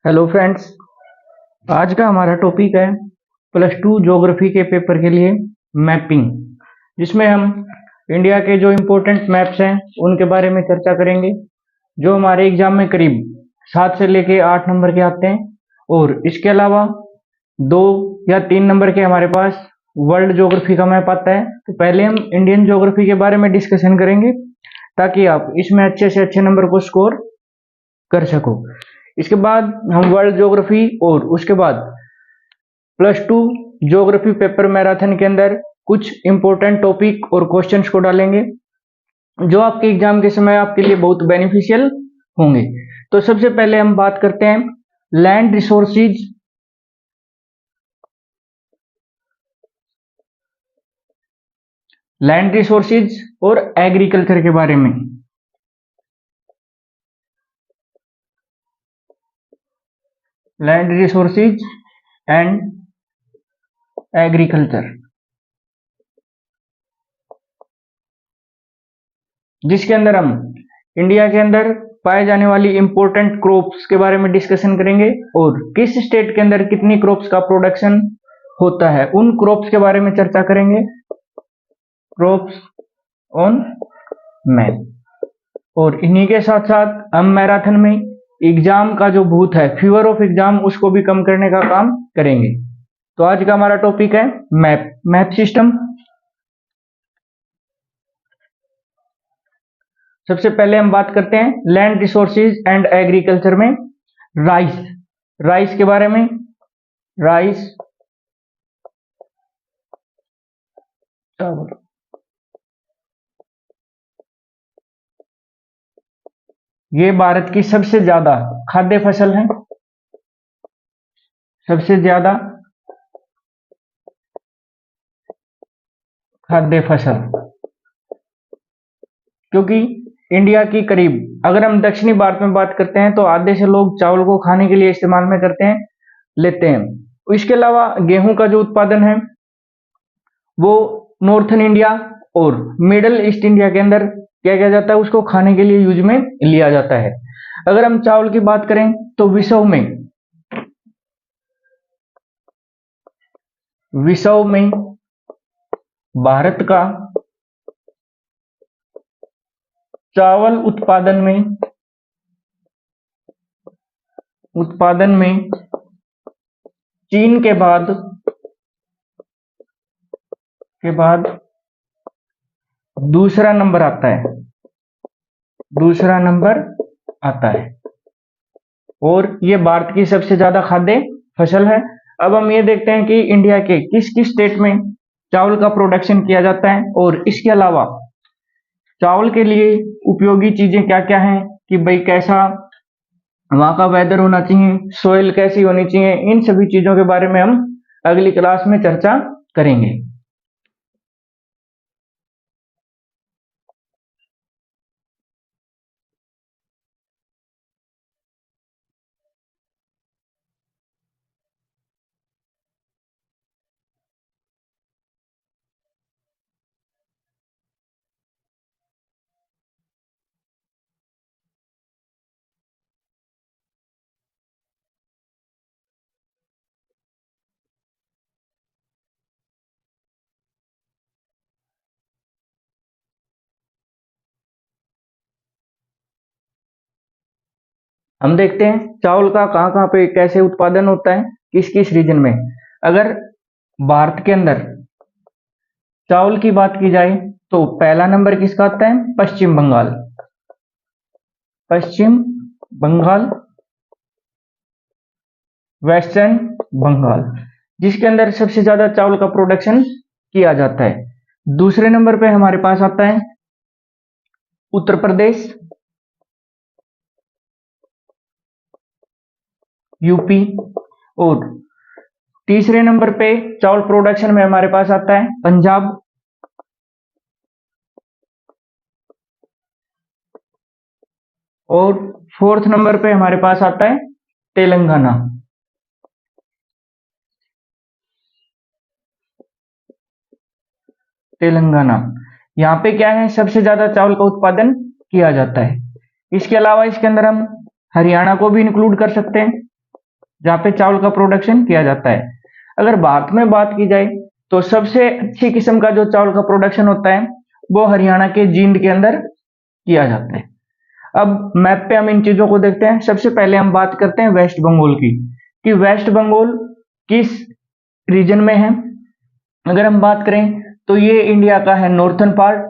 Hello friends. आज का हमारा टॉपिक है +2 ज्योग्राफी के पेपर के लिए मैपिंग, जिसमें हम इंडिया के जो इम्पोर्टेंट मैप्स हैं उनके बारे में चर्चा करेंगे, जो हमारे एग्जाम में करीब 7 से लेके 8 नंबर के आते हैं। और इसके अलावा 2 या 3 नंबर के हमारे पास वर्ल्ड ज्योग्राफी का मैप आता है। तो पहले हम इंडियन ज्योग्राफी के बारे में डिस्कशन करेंगे, ताकि आप इसमें अच्छे से अच्छे नंबर को स्कोर कर सको। इसके बाद हम वर्ल्ड ज्योग्राफी और उसके बाद +2 ज्योग्राफी पेपर मैराथन के अंदर कुछ इंपॉर्टेंट टॉपिक और क्वेश्चंस को डालेंगे, जो आपके एग्जाम के समय आपके लिए बहुत बेनिफिशियल होंगे। तो सबसे पहले हम बात करते हैं लैंड रिसोर्सेज और एग्रीकल्चर के बारे में। लैंड रिसोर्सेज एंड एग्रीकल्चर, जिसके अंदर हम इंडिया के अंदर पाए जाने वाली इंपॉर्टेंट क्रॉप्स के बारे में डिस्कशन करेंगे, और किस स्टेट के अंदर कितनी क्रॉप्स का प्रोडक्शन होता है उन क्रॉप्स के बारे में चर्चा करेंगे। Crops on map. और इन्हीं के साथ साथ हम मैराथन में एग्जाम का जो भूत है, फीवर ऑफ एग्जाम, उसको भी कम करने का काम करेंगे। तो आज का हमारा टॉपिक है मैप सिस्टम। सबसे पहले हम बात करते हैं लैंड रिसोर्सेज एंड एग्रीकल्चर में राइस के बारे में। राइस, चावल, ये भारत की सबसे ज्यादा खाद्य फसल है। सबसे ज्यादा खाद्य फसल, क्योंकि इंडिया की करीब, अगर हम दक्षिणी भारत में बात करते हैं तो आधे से लोग चावल को खाने के लिए इस्तेमाल में करते हैं, लेते हैं। इसके अलावा गेहूं का जो उत्पादन है वो नॉर्थन इंडिया और मिडल ईस्ट इंडिया के अंदर क्या किया जाता है, उसको खाने के लिए यूज में लिया जाता है। अगर हम चावल की बात करें तो विश्व में भारत का चावल उत्पादन में चीन के बाद दूसरा नंबर आता है। और ये भारत की सबसे ज्यादा खाद्य फसल है। अब हम ये देखते हैं कि इंडिया के किस किस स्टेट में चावल का प्रोडक्शन किया जाता है, और इसके अलावा चावल के लिए उपयोगी चीजें क्या क्या हैं, कि भाई कैसा वहां का वेदर होना चाहिए, सोइल कैसी होनी चाहिए, इन सभी चीजों के बारे में हम अगली क्लास में चर्चा करेंगे। हम देखते हैं चावल का कहाँ कहाँ पे कैसे उत्पादन होता है, किस किस रीजन में। अगर भारत के अंदर चावल की बात की जाए तो पहला नंबर किसका आता है, पश्चिम बंगाल, वेस्टर्न बंगाल, जिसके अंदर सबसे ज्यादा चावल का प्रोडक्शन किया जाता है। दूसरे नंबर पे हमारे पास आता है उत्तर प्रदेश, यूपी। और तीसरे नंबर पे चावल प्रोडक्शन में हमारे पास आता है पंजाब। और फोर्थ नंबर पे हमारे पास आता है तेलंगाना। यहाँ पे क्या है, सबसे ज्यादा चावल का उत्पादन किया जाता है। इसके अलावा इसके अंदर हम हरियाणा को भी इंक्लूड कर सकते हैं। जहाँ पे चावल का प्रोडक्शन किया जाता है। अगर भारत में बात की जाए तो सबसे अच्छी किस्म का जो चावल का प्रोडक्शन होता है वो हरियाणा के जींद के अंदर किया जाता है। अब मैप पे हम इन चीजों को देखते हैं। सबसे पहले हम बात करते हैं वेस्ट बंगाल की, कि वेस्ट बंगाल किस रीजन में है। अगर हम बात करें तो ये इंडिया का है नॉर्थन पार्ट,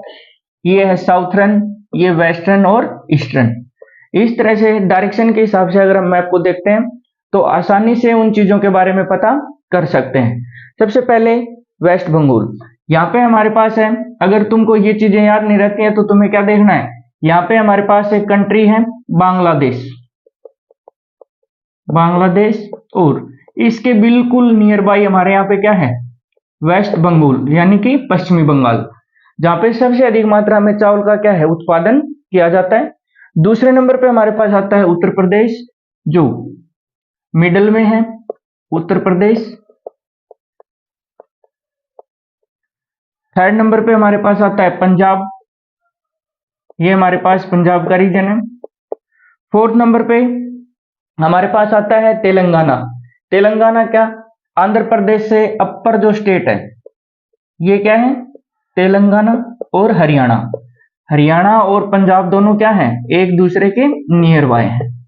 ये है साउथर्न, ये वेस्टर्न और ईस्टर्न। इस तरह से डायरेक्शन के हिसाब से अगर हम मैप को देखते हैं तो आसानी से उन चीजों के बारे में पता कर सकते हैं। सबसे पहले वेस्ट बंगाल, यहाँ पे हमारे पास है। अगर तुमको ये चीजें याद नहीं रहती हैं तो तुम्हें क्या देखना है, यहाँ पे हमारे पास एक कंट्री है बांग्लादेश, बांग्लादेश, और इसके बिल्कुल नियर बाई हमारे यहाँ पे क्या है, वेस्ट बंगाल यानी कि पश्चिमी बंगाल, जहां पे सबसे अधिक मात्रा में चावल का क्या है, उत्पादन किया जाता है। दूसरे नंबर पे हमारे पास आता है उत्तर प्रदेश, जो मिडल में है, उत्तर प्रदेश। थर्ड नंबर पे हमारे पास आता है पंजाब, ये हमारे पास पंजाब का रीजन है। फोर्थ नंबर पे हमारे पास आता है तेलंगाना। तेलंगाना क्या, आंध्र प्रदेश से अपर जो स्टेट है ये क्या है, तेलंगाना। और हरियाणा, हरियाणा और पंजाब दोनों क्या हैं, एक दूसरे के नियर बाय हैं,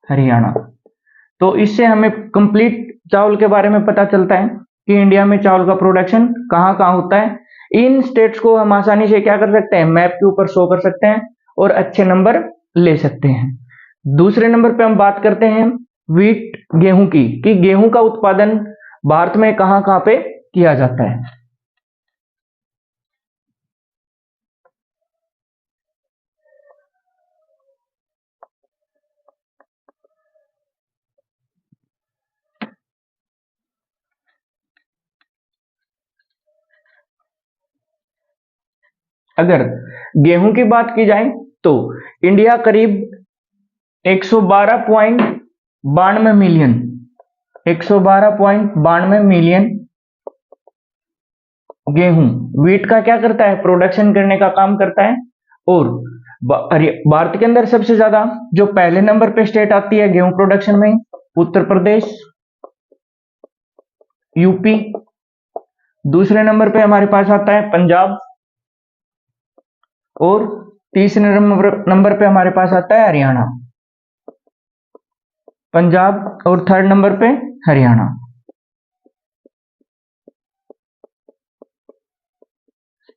हरियाणा। तो इससे हमें कंप्लीट चावल के बारे में पता चलता है कि इंडिया में चावल का प्रोडक्शन कहाँ कहाँ होता है। इन स्टेट्स को हम आसानी से क्या कर सकते हैं, मैप के ऊपर शो कर सकते हैं और अच्छे नंबर ले सकते हैं। दूसरे नंबर पे हम बात करते हैं व्हीट, गेहूं की, कि गेहूं का उत्पादन भारत में कहाँ कहाँ पे किया जाता है। अगर गेहूं की बात की जाए तो इंडिया करीब 112.92 मिलियन, 112.92 मिलियन गेहूं व्हीट का क्या करता है, प्रोडक्शन करने का काम करता है। और भारत के अंदर सबसे ज्यादा जो पहले नंबर पे स्टेट आती है गेहूं प्रोडक्शन में, उत्तर प्रदेश, यूपी। दूसरे नंबर पे हमारे पास आता है पंजाब, और तीसरे नंबर पे हमारे पास आता है हरियाणा। पंजाब और थर्ड नंबर पे हरियाणा।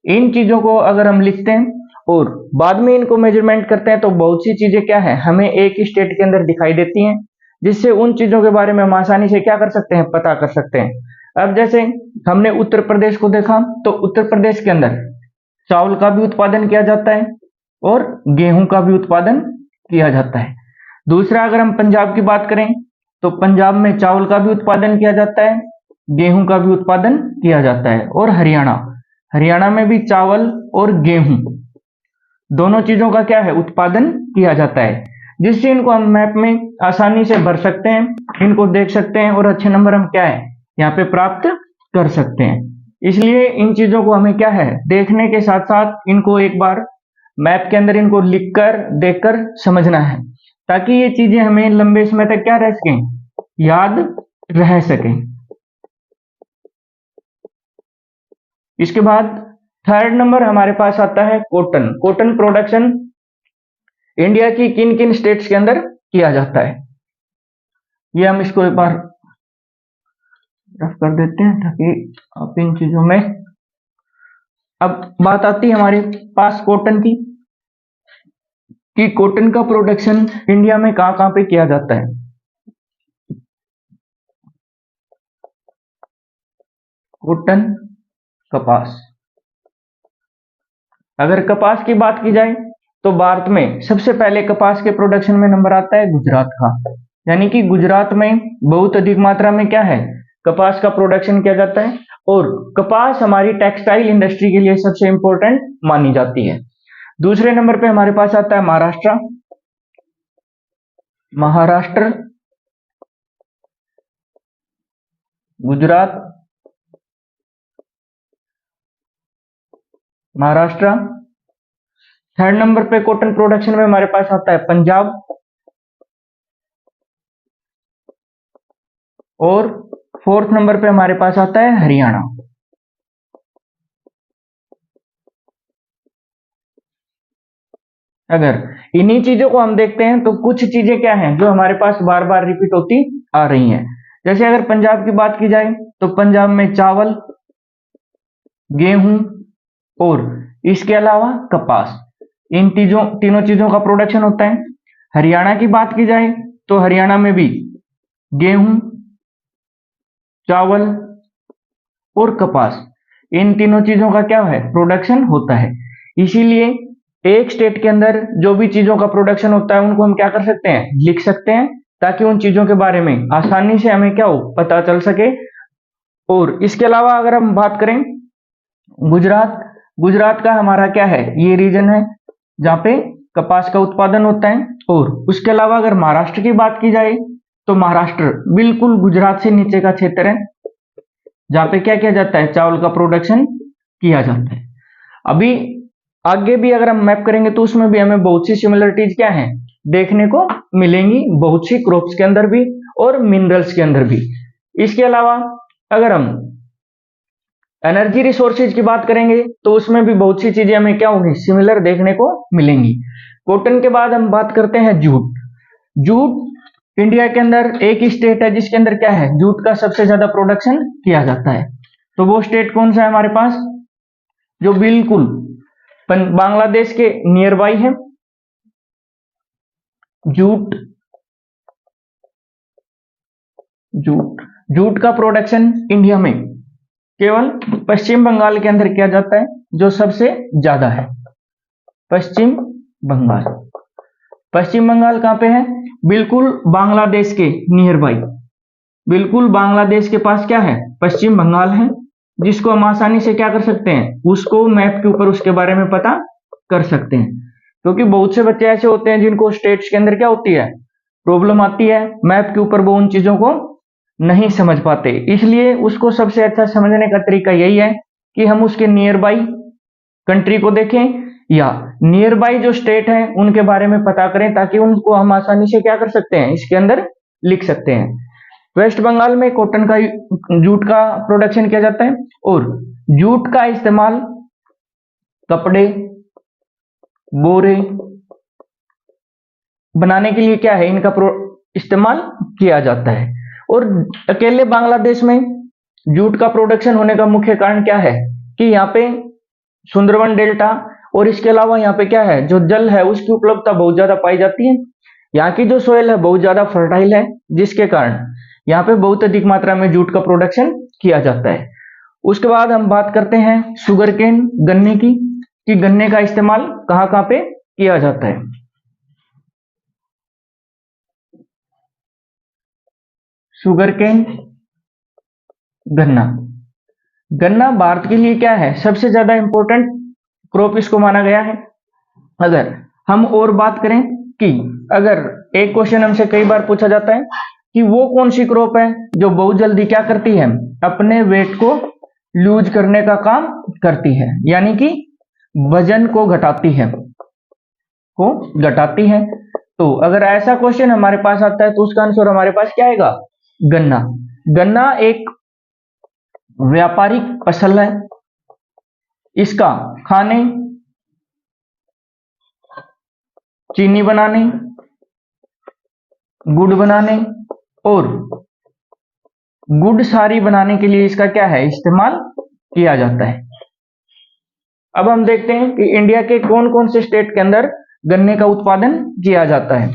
इन चीजों को अगर हम लिखते हैं और बाद में इनको मेजरमेंट करते हैं तो बहुत सी चीजें क्या है, हमें एक ही स्टेट के अंदर दिखाई देती हैं, जिससे उन चीजों के बारे में हम आसानी से क्या कर सकते हैं, पता कर सकते हैं। अब जैसे हमने उत्तर प्रदेश को देखा तो उत्तर प्रदेश के अंदर चावल का भी उत्पादन किया जाता है और गेहूं का भी उत्पादन किया जाता है। दूसरा अगर हम पंजाब की बात करें तो पंजाब में चावल का भी उत्पादन किया जाता है, गेहूं का भी उत्पादन किया जाता है। और हरियाणा, हरियाणा में भी चावल और गेहूं दोनों चीजों का क्या है, उत्पादन किया जाता है, जिससे इनको हम मैप में आसानी से भर सकते हैं, इनको देख सकते हैं और अच्छे नंबर हम क्या है यहाँ पे प्राप्त कर सकते हैं। इसलिए इन चीजों को हमें क्या है, देखने के साथ साथ इनको एक बार मैप के अंदर इनको लिखकर देखकर समझना है, ताकि ये चीजें हमें लंबे समय तक क्या रह सकें, याद रह सकें। इसके बाद थर्ड नंबर हमारे पास आता है कॉटन। कॉटन प्रोडक्शन इंडिया की किन किन स्टेट्स के अंदर किया जाता है, ये हम इसको एक बार रफ कर देते हैं ताकि आप इन चीजों में। अब बात आती है हमारे पास कॉटन की, कि कॉटन का प्रोडक्शन इंडिया में कहां कहां पे किया जाता है। कॉटन, कपास। अगर कपास की बात की जाए तो भारत में सबसे पहले कपास के प्रोडक्शन में नंबर आता है गुजरात का, यानी कि गुजरात में बहुत अधिक मात्रा में क्या है, कपास का प्रोडक्शन किया जाता है। और कपास हमारी टेक्सटाइल इंडस्ट्री के लिए सबसे इंपॉर्टेंट मानी जाती है। दूसरे नंबर पे हमारे पास आता है महाराष्ट्र, महाराष्ट्र, गुजरात, महाराष्ट्र। थर्ड नंबर पे कॉटन प्रोडक्शन में हमारे पास आता है पंजाब, और फोर्थ नंबर पे हमारे पास आता है हरियाणा। अगर इन्हीं चीजों को हम देखते हैं तो कुछ चीजें क्या हैं जो हमारे पास बार बार रिपीट होती आ रही हैं। जैसे अगर पंजाब की बात की जाए तो पंजाब में चावल, गेहूं और इसके अलावा कपास, इन तीनों चीजों का प्रोडक्शन होता है। हरियाणा की बात की जाए तो हरियाणा में भी गेहूं, चावल और कपास, इन तीनों चीजों का क्या है प्रोडक्शन होता है। इसीलिए एक स्टेट के अंदर जो भी चीजों का प्रोडक्शन होता है उनको हम क्या कर सकते हैं, लिख सकते हैं, ताकि उन चीजों के बारे में आसानी से हमें क्या हो पता चल सके। और इसके अलावा अगर हम बात करें गुजरात, गुजरात का हमारा क्या है, ये रीजन है जहाँ पे कपास का उत्पादन होता है। और उसके अलावा अगर महाराष्ट्र की बात की जाए तो महाराष्ट्र बिल्कुल गुजरात से नीचे का क्षेत्र है जहाँ पे क्या किया जाता है, चावल का प्रोडक्शन किया जाता है। अभी आगे भी अगर हम मैप करेंगे तो उसमें भी हमें बहुत सी सिमिलरिटीज क्या है देखने को मिलेंगी, बहुत सी क्रॉप्स के अंदर भी और मिनरल्स के अंदर भी। इसके अलावा अगर हम एनर्जी रिसोर्सेज की बात करेंगे तो उसमें भी बहुत सी चीजें हमें क्या होंगी, सिमिलर देखने को मिलेंगी। कॉटन के बाद हम बात करते हैं जूट। जूट इंडिया के अंदर एक ही स्टेट है जिसके अंदर क्या है, जूट का सबसे ज्यादा प्रोडक्शन किया जाता है। तो वो स्टेट कौन सा है हमारे पास, जो बिल्कुल बांग्लादेश के नियर बाई है। जूट जूट जूट का प्रोडक्शन इंडिया में केवल पश्चिम बंगाल के अंदर किया जाता है, जो सबसे ज्यादा है। पश्चिम बंगाल, पश्चिम बंगाल कहां पे है, बिल्कुल बांग्लादेश के नियर बाई, बिल्कुल बांग्लादेश के पास क्या है, पश्चिम बंगाल है, जिसको हम आसानी से क्या कर सकते हैं, उसको मैप के ऊपर उसके बारे में पता कर सकते हैं। क्योंकि बहुत से बच्चे ऐसे होते हैं जिनको स्टेट्स के अंदर क्या होती है, प्रॉब्लम आती है, मैप के ऊपर वो उन चीजों को नहीं समझ पाते। इसलिए उसको सबसे अच्छा समझने का तरीका यही है कि हम उसके नियर बाई कंट्री को देखें या नियर बाई जो स्टेट है उनके बारे में पता करें, ताकि उनको हम आसानी से क्या कर सकते हैं, इसके अंदर लिख सकते हैं। वेस्ट बंगाल में कॉटन का, जूट का प्रोडक्शन किया जाता है और जूट का इस्तेमाल कपड़े, बोरे बनाने के लिए क्या है, इनका इस्तेमाल किया जाता है। और अकेले बांग्लादेश में जूट का प्रोडक्शन होने का मुख्य कारण क्या है कि यहाँ पे सुंदरवन डेल्टा और इसके अलावा यहाँ पे क्या है, जो जल है उसकी उपलब्धता बहुत ज्यादा पाई जाती है। यहाँ की जो सोयल है बहुत ज्यादा फर्टाइल है, जिसके कारण यहाँ पे बहुत अधिक मात्रा में जूट का प्रोडक्शन किया जाता है। उसके बाद हम बात करते हैं शुगर केन, गन्ने की, कि गन्ने का इस्तेमाल कहाँ कहाँ पे किया जाता है। शुगर केन, गन्ना, गन्ना भारत के लिए क्या है, सबसे ज्यादा इंपॉर्टेंट क्रॉप इसको माना गया है। अगर हम और बात करें कि अगर एक क्वेश्चन हमसे कई बार पूछा जाता है कि वो कौन सी क्रॉप है जो बहुत जल्दी क्या करती है, अपने वेट को लूज करने का काम करती है, यानी कि वजन को घटाती है, तो अगर ऐसा क्वेश्चन हमारे पास आता है तो उसका आंसर हमारे पास क्या आएगा, गन्ना। गन्ना एक व्यापारिक फसल है, इसका खाने, चीनी बनाने, गुड़ बनाने और गुड़ सारी बनाने के लिए इसका क्या है, इस्तेमाल किया जाता है। अब हम देखते हैं कि इंडिया के कौन कौन से स्टेट के अंदर गन्ने का उत्पादन किया जाता है।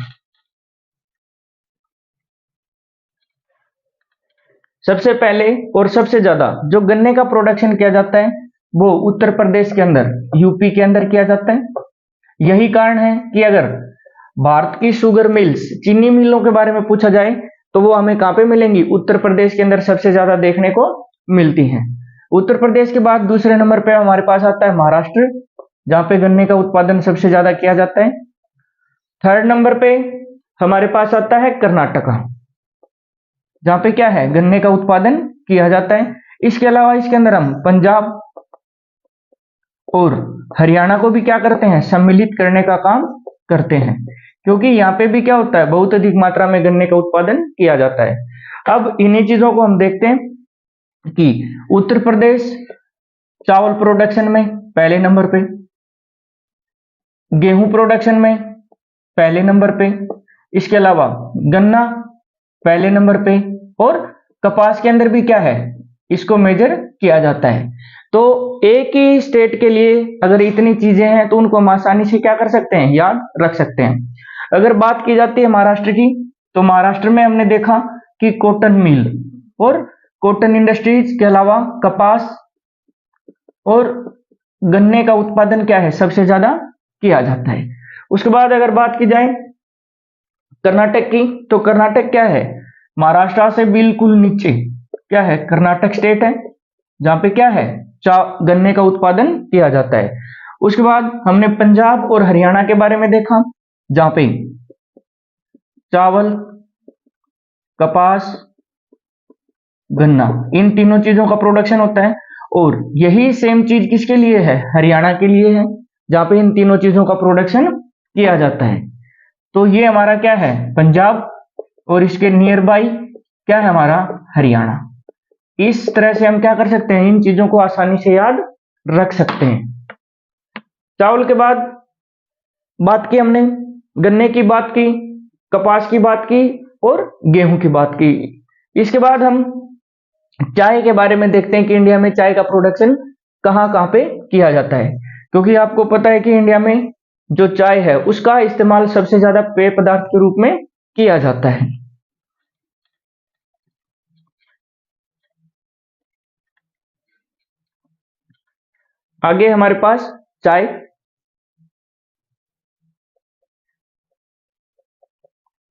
सबसे पहले और सबसे ज्यादा जो गन्ने का प्रोडक्शन किया जाता है वो उत्तर प्रदेश के अंदर, यूपी के अंदर किया जाता है। यही कारण है कि अगर भारत की शुगर मिल्स, चीनी मिलों के बारे में पूछा जाए तो वो हमें कहां पे मिलेंगी, उत्तर प्रदेश के अंदर सबसे ज्यादा देखने को मिलती हैं। उत्तर प्रदेश के बाद दूसरे नंबर पे हमारे पास आता है महाराष्ट्र, जहां पे गन्ने का उत्पादन सबसे ज्यादा किया जाता है। थर्ड नंबर पे हमारे पास आता है कर्नाटका, जहां पे क्या है, गन्ने का उत्पादन किया जाता है। इसके अलावा इसके अंदर हम पंजाब और हरियाणा को भी क्या करते हैं, सम्मिलित करने का काम करते हैं, क्योंकि यहाँ पे भी क्या होता है, बहुत अधिक मात्रा में गन्ने का उत्पादन किया जाता है। अब इन्हीं चीजों को हम देखते हैं कि उत्तर प्रदेश चावल प्रोडक्शन में पहले नंबर पे, गेहूं प्रोडक्शन में पहले नंबर पे, इसके अलावा गन्ना पहले नंबर पे, और कपास के अंदर भी क्या है, इसको मेजर किया जाता है। तो एक ही स्टेट के लिए अगर इतनी चीजें हैं तो उनको हम आसानी से क्या कर सकते हैं, याद रख सकते हैं। अगर बात की जाती है महाराष्ट्र की, तो महाराष्ट्र में हमने देखा कि कॉटन मिल और कॉटन इंडस्ट्रीज के अलावा कपास और गन्ने का उत्पादन क्या है, सबसे ज्यादा किया जाता है। उसके बाद अगर बात की जाए कर्नाटक की, तो कर्नाटक क्या है, महाराष्ट्र से बिल्कुल नीचे क्या है, कर्नाटक स्टेट है, जहां पे क्या है, गन्ने का उत्पादन किया जाता है। उसके बाद हमने पंजाब और हरियाणा के बारे में देखा, जहां पे चावल, कपास, गन्ना, इन तीनों चीजों का प्रोडक्शन होता है। और यही सेम चीज किसके लिए है, हरियाणा के लिए है, जहां पे इन तीनों चीजों का प्रोडक्शन किया जाता है। तो ये हमारा क्या है, पंजाब, और इसके नियर बाई क्या है हमारा, हरियाणा। इस तरह से हम क्या कर सकते हैं, इन चीजों को आसानी से याद रख सकते हैं। चावल के बाद बात की हमने, गन्ने की बात की, कपास की बात की और गेहूं की बात की। इसके बाद हम चाय के बारे में देखते हैं कि इंडिया में चाय का प्रोडक्शन कहां कहां पे किया जाता है। क्योंकि आपको पता है कि इंडिया में जो चाय है उसका इस्तेमाल सबसे ज्यादा पेय पदार्थ के रूप में किया जाता है। आगे हमारे पास चाय,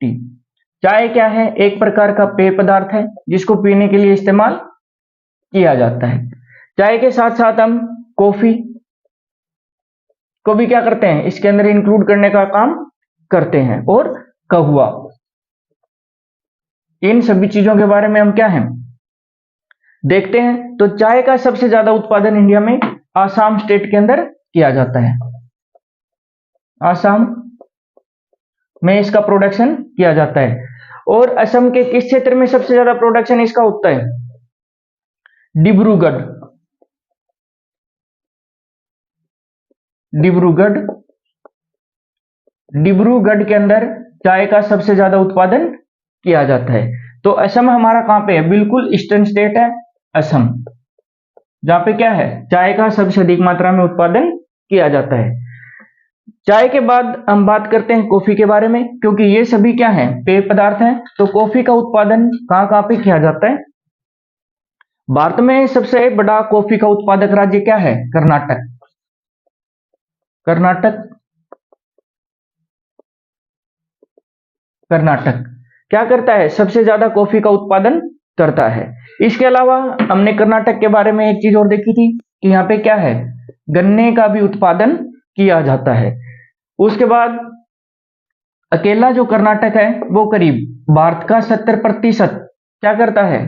टी। चाय क्या है, एक प्रकार का पेय पदार्थ है जिसको पीने के लिए इस्तेमाल किया जाता है। चाय के साथ साथ हम कॉफी को भी क्या करते हैं, इसके अंदर इंक्लूड करने का काम करते हैं, और कहवा, इन सभी चीजों के बारे में हम क्या है, देखते हैं। तो चाय का सबसे ज्यादा उत्पादन इंडिया में आसाम स्टेट के अंदर किया जाता है। आसाम में इसका प्रोडक्शन किया जाता है। और असम के किस क्षेत्र में सबसे ज्यादा प्रोडक्शन इसका होता है, डिब्रूगढ़। डिब्रूगढ़, डिब्रूगढ़ के अंदर चाय का सबसे ज्यादा उत्पादन किया जाता है। तो असम हमारा कहां पे है, बिल्कुल ईस्टर्न स्टेट है असम, जहां पे क्या है, चाय का सबसे अधिक मात्रा में उत्पादन किया जाता है। चाय के बाद हम बात करते हैं कॉफी के बारे में, क्योंकि ये सभी क्या है, पेय पदार्थ हैं। तो कॉफी का उत्पादन कहां कहां पे किया जाता है, भारत में सबसे बड़ा कॉफी का उत्पादक राज्य क्या है, कर्नाटक। कर्नाटक, कर्नाटक क्या करता है, सबसे ज्यादा कॉफी का उत्पादन करता है। इसके अलावा हमने कर्नाटक के बारे में एक चीज और देखी थी कि यहाँ पे क्या है, गन्ने का भी उत्पादन किया जाता है। उसके बाद अकेला जो कर्नाटक है वो करीब भारत का 70% क्या करता है,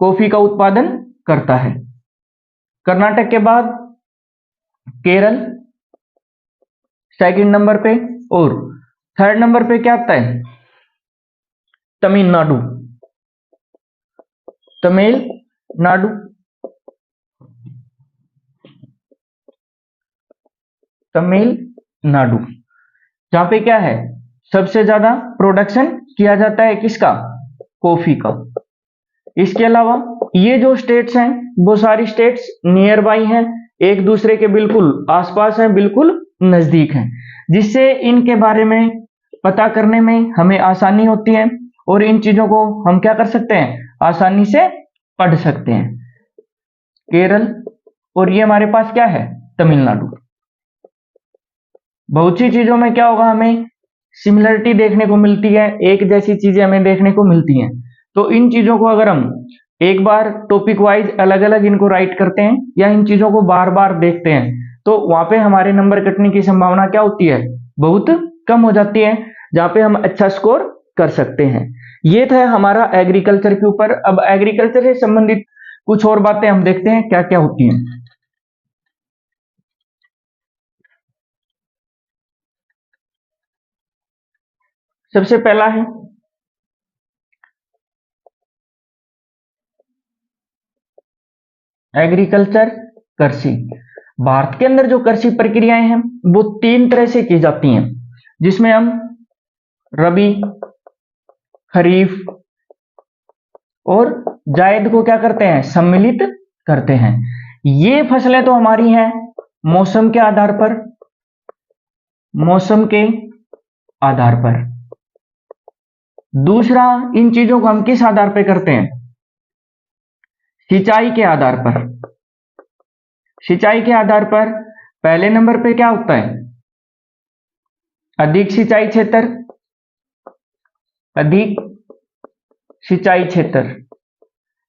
कॉफी का उत्पादन करता है। कर्नाटक के बाद केरल सेकंड नंबर पे, और थर्ड नंबर पे क्या आता है, तमिलनाडु। तमिलनाडु, तमिलनाडु, जहां पे क्या है, सबसे ज्यादा प्रोडक्शन किया जाता है किसका, कॉफी का। इसके अलावा ये जो स्टेट्स हैं वो सारी स्टेट्स नियर बाई हैं, एक दूसरे के बिल्कुल आसपास हैं, बिल्कुल नजदीक हैं, जिससे इनके बारे में पता करने में हमें आसानी होती है, और इन चीजों को हम क्या कर सकते हैं, आसानी से पढ़ सकते हैं। केरल, और ये हमारे पास क्या है, तमिलनाडु। बहुत सी चीजों में क्या होगा, हमें सिमिलरिटी देखने को मिलती है, एक जैसी चीजें हमें देखने को मिलती हैं। तो इन चीजों को अगर हम एक बार टॉपिक वाइज अलग अलग इनको राइट करते हैं, या इन चीजों को बार बार देखते हैं, तो वहां पे हमारे नंबर कटने की संभावना क्या होती है, बहुत कम हो जाती है, जहां पे हम अच्छा स्कोर कर सकते हैं। ये था हमारा एग्रीकल्चर के ऊपर। अब एग्रीकल्चर से संबंधित कुछ और बातें हम देखते हैं क्या क्या होती हैं। सबसे पहला है एग्रीकल्चर, कृषि। भारत के अंदर जो कृषि प्रक्रियाएं हैं वो 3 तरह से की जाती हैं, जिसमें हम रबी, खरीफ और जायद को क्या करते हैं, सम्मिलित करते हैं। ये फसलें तो हमारी हैं मौसम के आधार पर, मौसम के आधार पर। दूसरा, इन चीजों को हम किस आधार पर करते हैं, सिंचाई के आधार पर। सिंचाई के आधार पर पहले नंबर पे क्या होता है, अधिक सिंचाई क्षेत्र, अधिक सिंचाई क्षेत्र,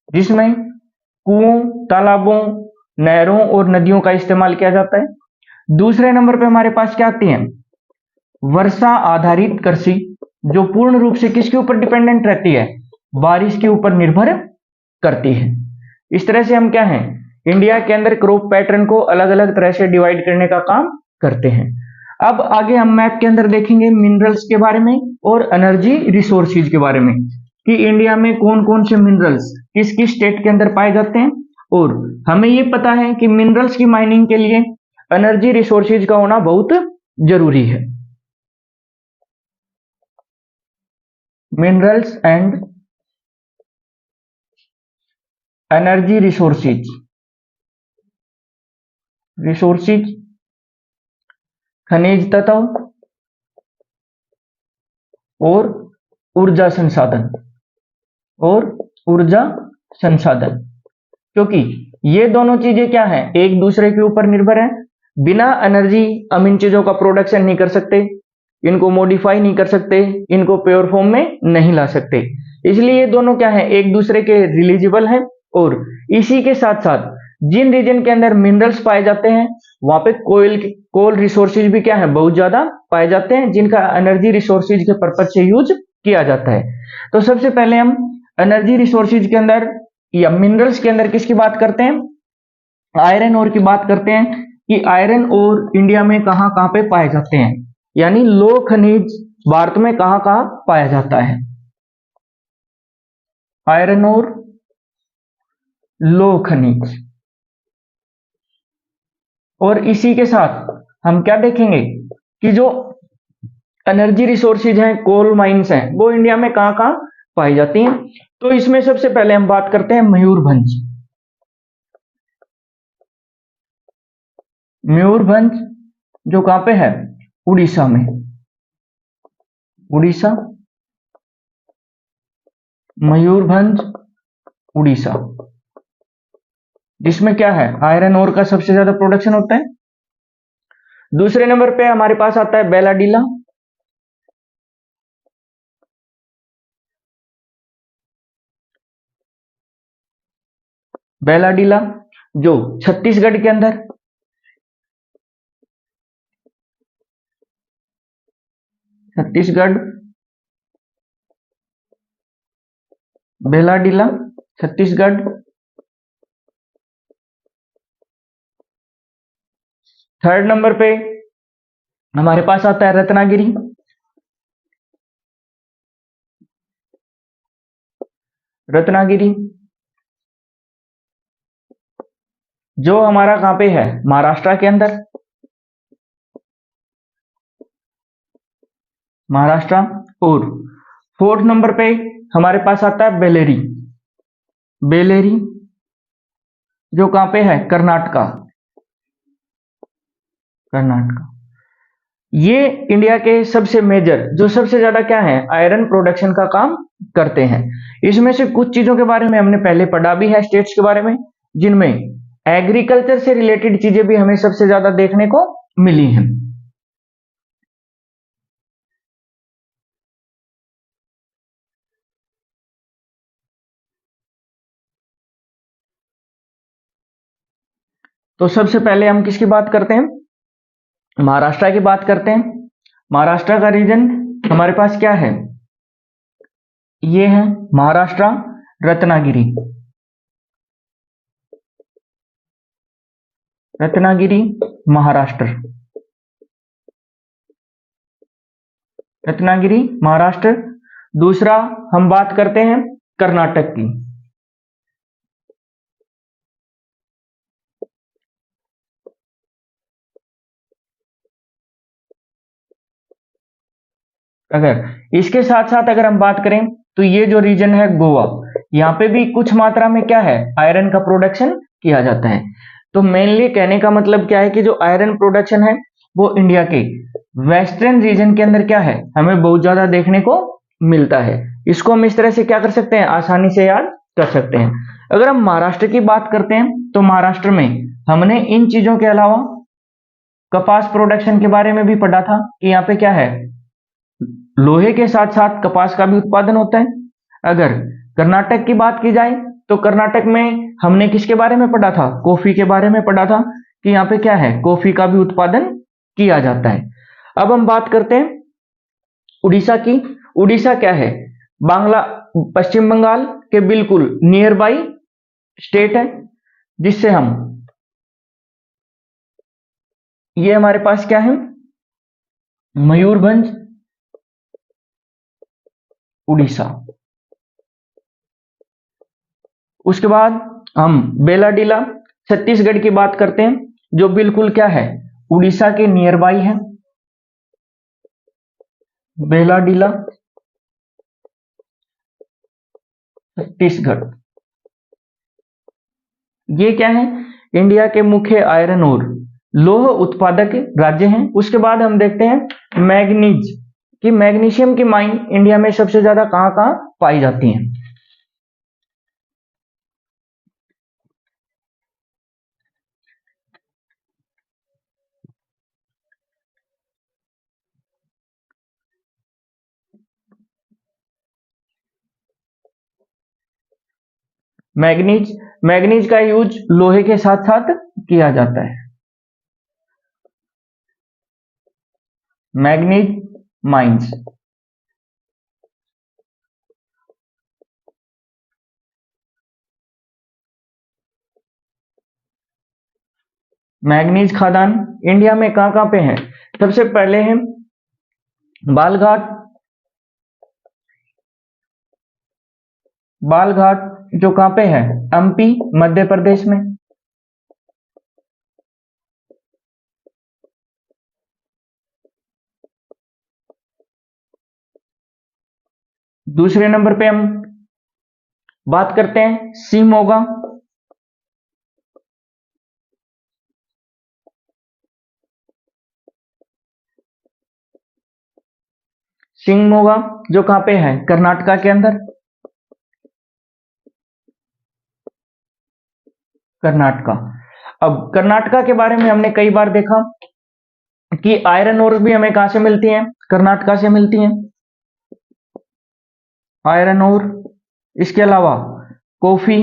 जिसमें कुओं, तालाबों, नहरों और नदियों का इस्तेमाल किया जाता है। दूसरे नंबर पे हमारे पास क्या आती है, वर्षा आधारित कृषि, जो पूर्ण रूप से किसके ऊपर डिपेंडेंट रहती है, बारिश के ऊपर निर्भर करती है। इस तरह से हम क्या हैं, इंडिया के अंदर क्रॉप पैटर्न को अलग अलग तरह से डिवाइड करने का काम करते हैं। अब आगे हम मैप के अंदर देखेंगे मिनरल्स के बारे में और एनर्जी रिसोर्सेज के बारे में, कि इंडिया में कौन कौन से मिनरल्स किस किस स्टेट के अंदर पाए जाते हैं। और हमें ये पता है कि मिनरल्स की माइनिंग के लिए एनर्जी रिसोर्सेज का होना बहुत जरूरी है। Minerals and energy resources, resources खनिज तत्व और ऊर्जा संसाधन, और ऊर्जा संसाधन, क्योंकि ये दोनों चीजें क्या हैं, एक दूसरे के ऊपर निर्भर हैं। बिना एनर्जी हम इन चीजों का प्रोडक्शन नहीं कर सकते, इनको मॉडिफाई नहीं कर सकते, इनको प्योर फॉर्म में नहीं ला सकते। इसलिए ये दोनों क्या है, एक दूसरे के रिलीजिबल हैं। और इसी के साथ साथ जिन रीजन के अंदर मिनरल्स पाए जाते हैं वहां पे कोल रिसोर्सेज भी क्या है, बहुत ज्यादा पाए जाते हैं, जिनका एनर्जी रिसोर्सेज के पर्पज से यूज किया जाता है। तो सबसे पहले हम एनर्जी रिसोर्सेज के अंदर या मिनरल्स के अंदर किसकी बात करते हैं, आयरन ओर की बात करते हैं, कि आयरन ओर इंडिया में कहां कहां पे पाए जाते हैं, यानी लौह खनिज भारत में कहां कहां पाया जाता है, आयरन और लौह खनिज। और इसी के साथ हम क्या देखेंगे कि जो एनर्जी रिसोर्सेज हैं, कोल माइंस हैं, वो इंडिया में कहां कहां पाई जाती हैं। तो इसमें सबसे पहले हम बात करते हैं मयूरभंज। मयूरभंज जो कहां पे है, उड़ीसा में, उड़ीसा, मयूरभंज उड़ीसा, जिसमें क्या है, आयरन ओर का सबसे ज्यादा प्रोडक्शन होता है। दूसरे नंबर पे हमारे पास आता है बेलाडीला, बेलाडीला जो छत्तीसगढ़ के अंदर, छत्तीसगढ़, बेलाडीला छत्तीसगढ़। थर्ड नंबर पे हमारे पास आता है रत्नागिरी, रत्नागिरी जो हमारा कहां पे है, महाराष्ट्र के अंदर, महाराष्ट्र। और फोर्थ नंबर पे हमारे पास आता है बेलेरी, बेलेरी जो कहां पे है, कर्नाटका, कर्नाटका। ये इंडिया के सबसे मेजर, जो सबसे ज्यादा क्या है, आयरन प्रोडक्शन का काम करते हैं। इसमें से कुछ चीजों के बारे में हमने पहले पढ़ा भी है, स्टेट्स के बारे में, जिनमें एग्रीकल्चर से रिलेटेड चीजें भी हमें सबसे ज्यादा देखने को मिली हैं। तो सबसे पहले हम किसकी बात करते हैं, महाराष्ट्र की बात करते हैं। महाराष्ट्र का रीजन हमारे पास क्या है, ये है महाराष्ट्र, रत्नागिरी, रत्नागिरी महाराष्ट्र, रत्नागिरी महाराष्ट्र। दूसरा हम बात करते हैं कर्नाटक की, अगर इसके साथ साथ अगर हम बात करें तो ये जो रीजन है गोवा, यहाँ पे भी कुछ मात्रा में क्या है, आयरन का प्रोडक्शन किया जाता है। तो मेनली कहने का मतलब क्या है कि जो आयरन प्रोडक्शन है वो इंडिया के वेस्टर्न रीजन के अंदर क्या है, हमें बहुत ज्यादा देखने को मिलता है। इसको हम इस तरह से क्या कर सकते हैं, आसानी से याद कर सकते हैं। अगर हम महाराष्ट्र की बात करते हैं तो महाराष्ट्र में हमने इन चीजों के अलावा कपास प्रोडक्शन के बारे में भी पढ़ा था कि यहाँ पे क्या है, लोहे के साथ साथ कपास का भी उत्पादन होता है। अगर कर्नाटक की बात की जाए तो कर्नाटक में हमने किसके बारे में पढ़ा था, कॉफी के बारे में पढ़ा था कि यहाँ पे क्या है, कॉफी का भी उत्पादन किया जाता है। अब हम बात करते हैं उड़ीसा की। उड़ीसा क्या है, बांग्ला पश्चिम बंगाल के बिल्कुल नियर बाई स्टेट है, जिससे हम ये हमारे पास क्या है, मयूरभंज उड़ीसा। उसके बाद हम बेलाडीला छत्तीसगढ़ की बात करते हैं, जो बिल्कुल क्या है, उड़ीसा के नियर बाई है। बेलाडीला छत्तीसगढ़, ये क्या है, इंडिया के मुख्य आयरन और लौह उत्पादक राज्य हैं। उसके बाद हम देखते हैं मैग्नीज कि मैग्नीशियम की माइन इंडिया में सबसे ज्यादा कहां कहां पाई जाती हैं। मैग्नीज, मैग्नीज का यूज लोहे के साथ साथ किया जाता है। मैग्नीज माइंस, मैग्नीज खदान इंडिया में कहां कहां पे है, सबसे पहले है बालघाट। बालघाट जो कहां पे है, एमपी मध्य प्रदेश में। दूसरे नंबर पे हम बात करते हैं शिमोगा। शिमोगा जो कहां पे है, कर्नाटका के अंदर। कर्नाटका, अब कर्नाटका के बारे में हमने कई बार देखा कि आयरन ओर भी हमें कहां से मिलती हैं, कर्नाटका से मिलती हैं आयरन ओर। इसके अलावा कॉफी,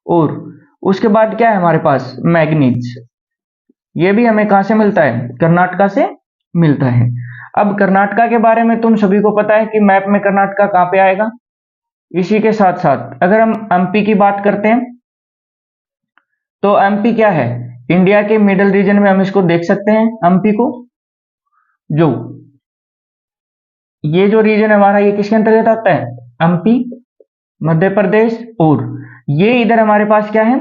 और उसके बाद क्या है हमारे पास, मैग्नीज, ये भी हमें कहां से मिलता है, कर्नाटका से मिलता है। अब कर्नाटका के बारे में तुम सभी को पता है कि मैप में कर्नाटका कहां पे आएगा। इसी के साथ साथ अगर हम एमपी की बात करते हैं तो एमपी क्या है, इंडिया के मिडल रीजन में हम इसको देख सकते हैं एमपी को। जो ये जो रीजन हमारा, ये किसके अंतर्गत आता है, एमपी मध्य प्रदेश, और ये इधर हमारे पास क्या है,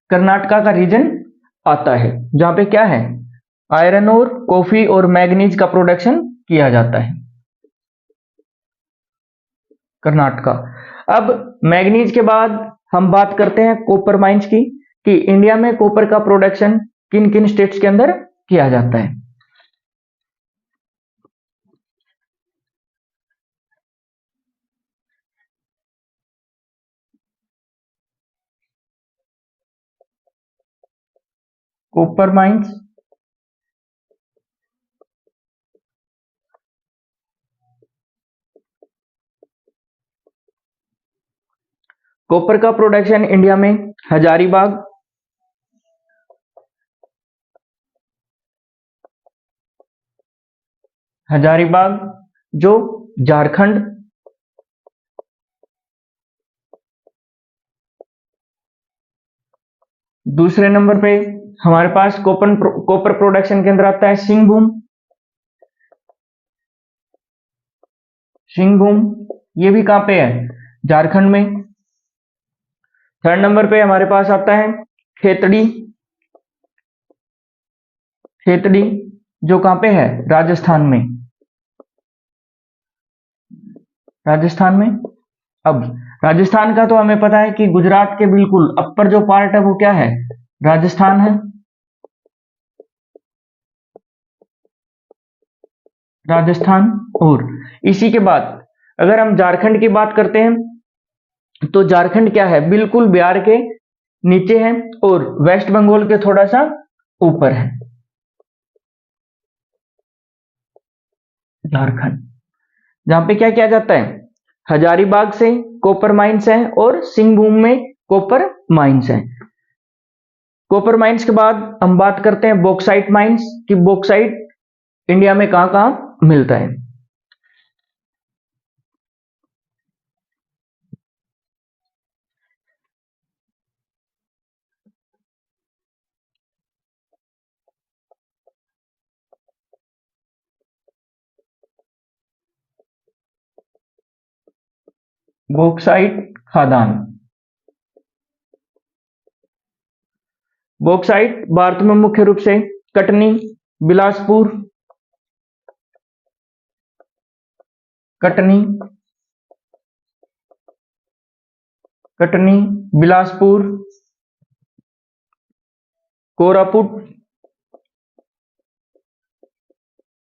कर्नाटका का रीजन आता है, जहां पे क्या है, आयरन और कॉफी और मैग्नीज का प्रोडक्शन किया जाता है, कर्नाटका। अब मैग्नीज के बाद हम बात करते हैं कॉपर माइंस की, कि इंडिया में कॉपर का प्रोडक्शन किन किन स्टेट्स के अंदर किया जाता है। कॉपर माइंस कॉपर का प्रोडक्शन इंडिया में हजारीबाग, हजारीबाग जो झारखंड, दूसरे नंबर पे हमारे पास कॉपर प्रोडक्शन के अंदर आता है सिंहभूम। सिंहभूम ये भी कहां पे है, झारखंड में। थर्ड नंबर पे हमारे पास आता है खेतड़ी। खेतड़ी जो कहाँ पे है, राजस्थान में। राजस्थान में। अब राजस्थान का तो हमें पता है कि गुजरात के बिल्कुल अपर जो पार्ट है वो क्या है, राजस्थान है। राजस्थान। और इसी के बाद अगर हम झारखंड की बात करते हैं तो झारखंड क्या है, बिल्कुल बिहार के नीचे है और वेस्ट बंगाल के थोड़ा सा ऊपर है। झारखंड जहां पे क्या किया जाता है, हजारीबाग से कॉपर माइंस है और सिंहभूम में कॉपर माइंस है। कॉपर माइंस के बाद हम बात करते हैं बॉक्साइट माइंस की, बॉक्साइट इंडिया में कहां कहां मिलता है। बॉक्साइट खदान। बॉक्साइट भारत में मुख्य रूप से कटनी, बिलासपुर, कटनी, कटनी, बिलासपुर, कोरापुट।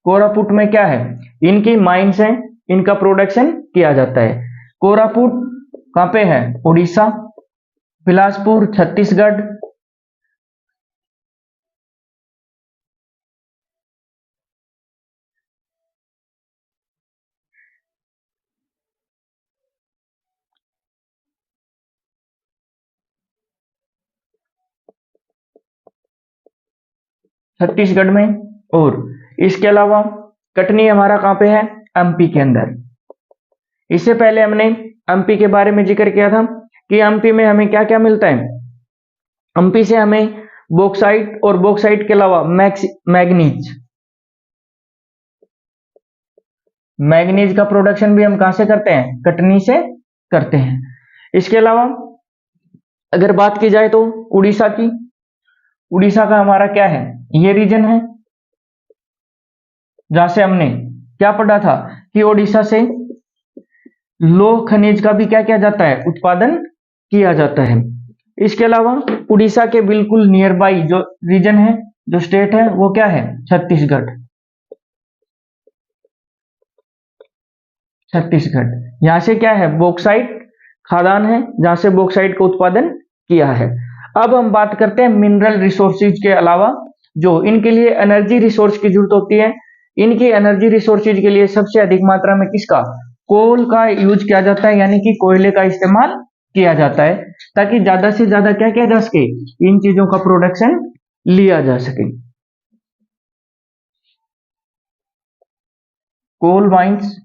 कोरापुट में क्या है, इनकी माइंस हैं, इनका प्रोडक्शन किया जाता है। कोरापुट कहां पे है, उड़ीसा। बिलासपुर छत्तीसगढ़। छत्तीसगढ़ में। और इसके अलावा कटनी हमारा कहां पे है, एमपी के अंदर। इससे पहले हमने एमपी के बारे में जिक्र किया था कि एमपी में हमें क्या क्या मिलता है। एमपी से हमें बॉक्साइट और बॉक्साइट के अलावा मैग्नीज, मैग्नीज का प्रोडक्शन भी हम कहां से करते हैं, कटनी से करते हैं। इसके अलावा अगर बात की जाए तो उड़ीसा की, उड़ीसा का हमारा क्या है, ये रीजन है जहां से हमने क्या पढ़ा था कि उड़ीसा से लौह खनिज का भी क्या किया जाता है, उत्पादन किया जाता है। इसके अलावा उड़ीसा के बिल्कुल नियर बाई जो रीजन है, जो स्टेट है, वो क्या है, छत्तीसगढ़। छत्तीसगढ़ यहां से क्या है, बॉक्साइट खदान है जहां से बॉक्साइट का उत्पादन किया है। अब हम बात करते हैं मिनरल रिसोर्सेज के अलावा जो इनके लिए एनर्जी रिसोर्स की जरूरत होती है। इनकी एनर्जी रिसोर्सेज के लिए सबसे अधिक मात्रा में किसका, कोल का यूज किया जाता है, यानी कि कोयले का इस्तेमाल किया जाता है ताकि ज्यादा से ज्यादा क्या किया जा सके, इन चीजों का प्रोडक्शन लिया जा सके। कोल माइंस,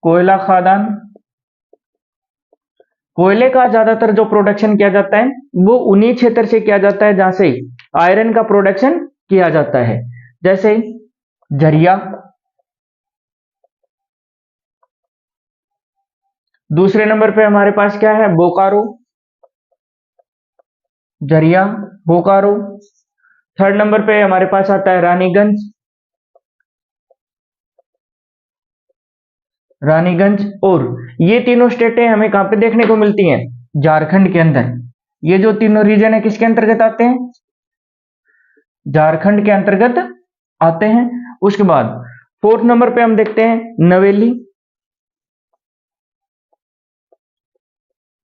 कोयला खदान। कोयले का ज्यादातर जो प्रोडक्शन किया जाता है वो उन्हीं क्षेत्र से किया जाता है जहां से आयरन का प्रोडक्शन किया जाता है, जैसे झरिया। दूसरे नंबर पे हमारे पास क्या है, बोकारो। झरिया, बोकारो। थर्ड नंबर पे हमारे पास आता है रानीगंज। रानीगंज। और ये तीनों स्टेटें हमें कहां पे देखने को मिलती हैं, झारखंड के अंदर। ये जो तीनों रीजन है किसके अंतर्गत आते हैं, झारखंड के अंतर्गत आते हैं। उसके बाद फोर्थ नंबर पे हम देखते हैं नवेली।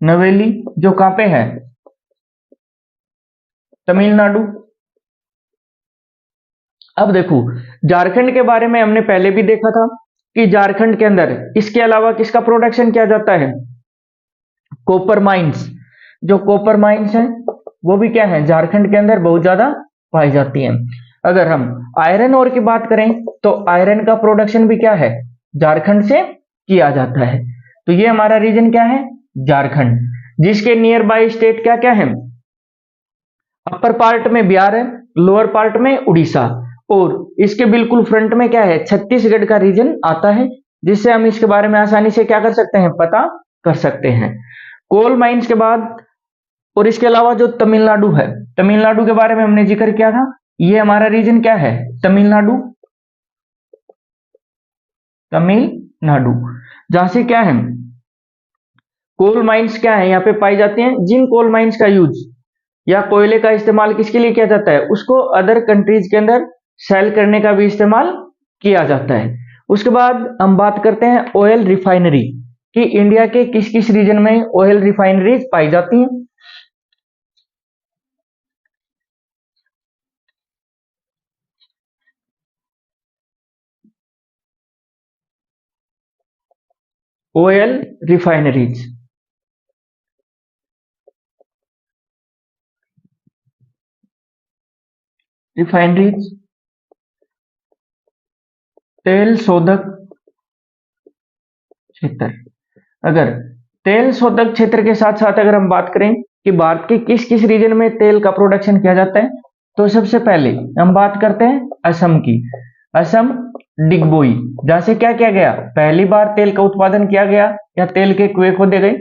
नवेली जो कहां पे है, तमिलनाडु। अब देखो झारखंड के बारे में हमने पहले भी देखा था कि झारखंड के अंदर इसके अलावा किसका प्रोडक्शन किया जाता है, कॉपर माइंस। जो कॉपर माइंस है वो भी क्या है, झारखंड के अंदर बहुत ज्यादा पाई जाती है। अगर हम आयरन ओर की बात करें तो आयरन का प्रोडक्शन भी क्या है, झारखंड से किया जाता है। तो ये हमारा रीजन क्या है, झारखंड, जिसके नियर बाई स्टेट क्या क्या है, अपर पार्ट में बिहार है, लोअर पार्ट में उड़ीसा, और इसके बिल्कुल फ्रंट में क्या है, छत्तीसगढ़ का रीजन आता है, जिससे हम इसके बारे में आसानी से क्या कर सकते हैं, पता कर सकते हैं। कोल माइंस के बाद और इसके अलावा जो तमिलनाडु है, तमिलनाडु के बारे में हमने जिक्र किया था, ये हमारा रीजन क्या है, तमिलनाडु। तमिलनाडु जहां से क्या है, कोल माइंस क्या है यहाँ पे पाई जाती हैं। जिन कोल माइंस का यूज या कोयले का इस्तेमाल किसके लिए किया जाता है, उसको अदर कंट्रीज के अंदर सेल करने का भी इस्तेमाल किया जाता है। उसके बाद हम बात करते हैं ऑयल रिफाइनरी कि इंडिया के किस किस रीजन में ऑयल रिफाइनरीज पाई जाती हैं। ऑयल रिफाइनरीज, रिफाइनरीज तेल शोधक क्षेत्र। अगर तेल शोधक क्षेत्र के साथ साथ अगर हम बात करें कि भारत के किस किस रीजन में तेल का प्रोडक्शन किया जाता है, तो सबसे पहले हम बात करते हैं असम की। असम डिगबोई, जहां से क्या किया गया, पहली बार तेल का उत्पादन किया गया या तेल के कुएं खोदे गए।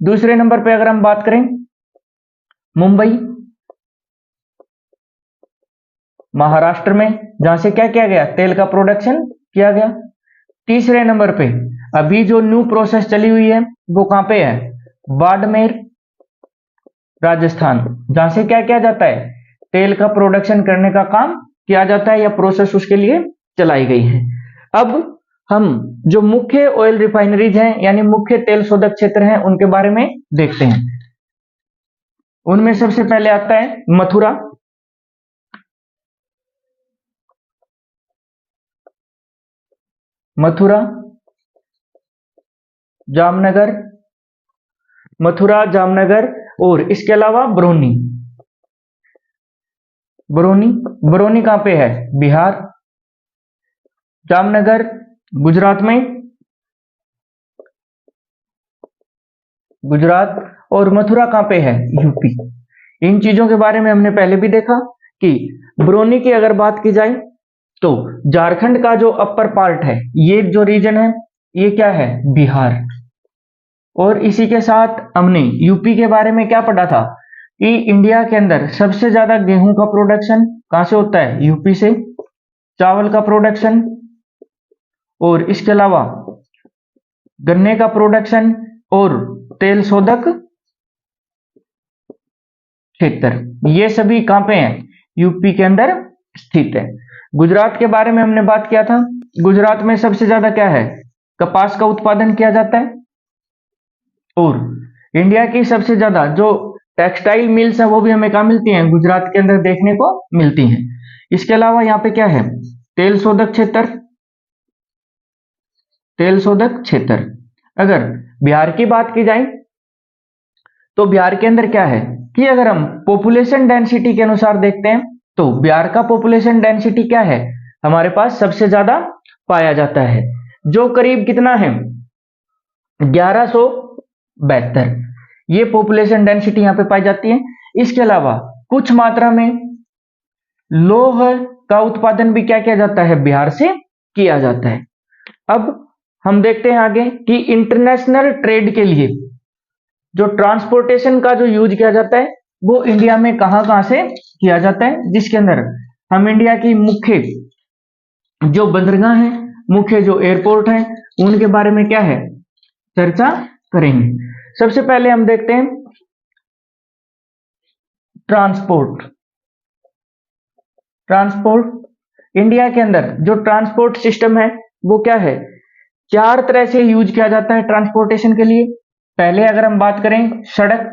दूसरे नंबर पे अगर हम बात करें मुंबई, महाराष्ट्र में, जहां से क्या किया गया, तेल का प्रोडक्शन किया गया। तीसरे नंबर पे अभी जो न्यू प्रोसेस चली हुई है वो कहां पे है, बाड़मेर राजस्थान, जहां से क्या किया जाता है, तेल का प्रोडक्शन करने का काम किया जाता है या प्रोसेस उसके लिए चलाई गई है। अब हम जो मुख्य ऑयल रिफाइनरीज हैं यानी मुख्य तेल शोधक क्षेत्र हैं उनके बारे में देखते हैं। उनमें सबसे पहले आता है मथुरा, मथुरा जामनगर, मथुरा जामनगर और इसके अलावा बरौनी। बरौनी, बरौनी कहां पे है, बिहार। जामनगर गुजरात में, गुजरात। और मथुरा कहां पे है, यूपी। इन चीजों के बारे में हमने पहले भी देखा कि बरौनी की अगर बात की जाए तो झारखंड का जो अपर पार्ट है, ये जो रीजन है ये क्या है, बिहार। और इसी के साथ हमने यूपी के बारे में क्या पढ़ा था कि इंडिया के अंदर सबसे ज्यादा गेहूं का प्रोडक्शन कहां से होता है, यूपी से। चावल का प्रोडक्शन और इसके अलावा गन्ने का प्रोडक्शन और तेल शोधक क्षेत्र, ये सभी कहां पे हैं, यूपी के अंदर स्थित है। गुजरात के बारे में हमने बात किया था, गुजरात में सबसे ज्यादा क्या है, कपास का उत्पादन किया जाता है। और इंडिया की सबसे ज्यादा जो टेक्सटाइल मिल्स है वो भी हमें कहाँ मिलती हैं, गुजरात के अंदर देखने को मिलती हैं। इसके अलावा यहाँ पे क्या है, तेल शोधक क्षेत्र, तेल शोधक क्षेत्र। अगर बिहार की बात की जाए तो बिहार के अंदर क्या है कि अगर हम पॉपुलेशन डेंसिटी के अनुसार देखते हैं तो बिहार का पॉपुलेशन डेंसिटी क्या है, हमारे पास सबसे ज्यादा पाया जाता है, जो करीब कितना है, 1172। ये पॉपुलेशन डेंसिटी यहां पे पाई जाती है। इसके अलावा कुछ मात्रा में लौह का उत्पादन भी क्या किया जाता है, बिहार से किया जाता है। अब हम देखते हैं आगे कि इंटरनेशनल ट्रेड के लिए जो ट्रांसपोर्टेशन का जो यूज किया जाता है वो इंडिया में कहां कहां से किया जाता है, जिसके अंदर हम इंडिया की मुख्य जो बंदरगाह है, मुख्य जो एयरपोर्ट है, उनके बारे में क्या है, चर्चा करेंगे। सबसे पहले हम देखते हैं ट्रांसपोर्ट। ट्रांसपोर्ट इंडिया के अंदर जो ट्रांसपोर्ट सिस्टम है वो क्या है, चार तरह से यूज किया जाता है ट्रांसपोर्टेशन के लिए। पहले अगर हम बात करें सड़क,